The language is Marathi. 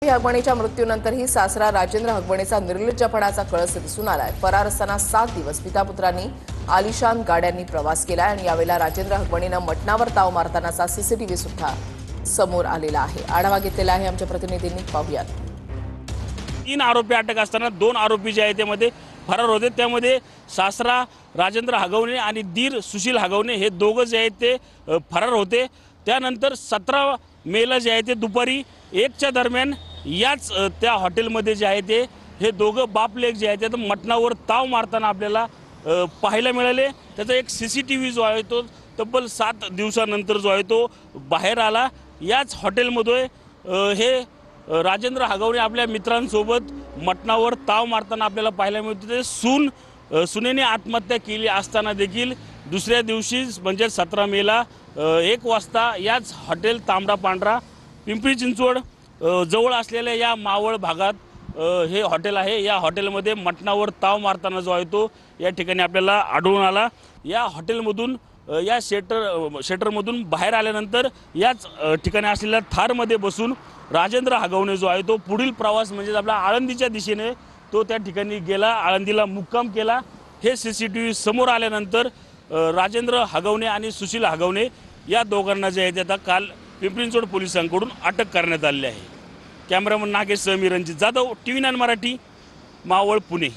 हगवणेच्या मृत्यूनंतरही सासरा राजेंद्र हगवणेचा निर्लज्जपणाचा कळस दिसून आलाय। फरार असताना 7 दिवस पितापुत्रांनी आलिशान गाड्यांनी प्रवास केलाय आणि यावेळेला राजेंद्र हगवणेनं मटणावर ताव मारतानाचा सीसीटीव्ही सुद्धा समोर आलेला आहे। आढावा घेतलेला आहे आमच्या प्रतिनिधींनी, पाहूयात। 3 आरोपी अटक असताना 2 आरोपी जे आहेत त्यामध्ये फरार होते। त्यामध्ये सासरा राजेंद्र हगवणे आणि दीर सुशील हगवणे हे दोघं जे आहेत ते फरार होते। त्यानंतर 17 मेला जे आहे ते दुपारी 1च्या दरम्यान याच त्या हॉटेलमध्ये जे आहे ते हे दोघं बाप लेक जे आहेत ते मटणावर ताव मारताना आपल्याला पाहायला मिळाले। त्याचा एक सीसीटीव्ही जो आहे तो तब्बल 7 दिवसानंतर जो आहे तो बाहेर आला। याच हॉटेलमध्ये हे राजेंद्र हगवणे आपल्या मित्रांसोबत मटणावर ताव मारताना आपल्याला पाहायला मिळते। सुनेने आत्महत्या केली असताना देखील दुसऱ्या दिवशी म्हणजे 17 मेला 1 वाजता याच हॉटेल तांबडा पांढरा पिंपरी चिंचवड जवळ असलेल्या या मावळ भागात हे हॉटेल आहे। या हॉटेलमध्ये मटणावर ताव मारताना जो आहे तो या ठिकाणी आपल्याला आढळून आला। या हॉटेलमधून या शेटरमधून बाहेर आल्यानंतर याच ठिकाणी असलेल्या थारमध्ये बसून राजेंद्र हगवणे जो आहे तो पुढील प्रवास म्हणजे आपला आळंदीच्या दिशेने तो त्या ठिकाणी गेला, आळंदीला मुक्काम केला। हे सीसीटीव्ही समोर आल्यानंतर राजेंद्र हगवणे आणि सुशील हगवणे या दोघांना जे आहे आता काल पिंपरी चिंचवड पोलिसांकडून अटक करण्यात आली आहे। कॅमेरामन नागेश सह मी रणजित जाधव, TV9 मराठी, मावळ, पुणे।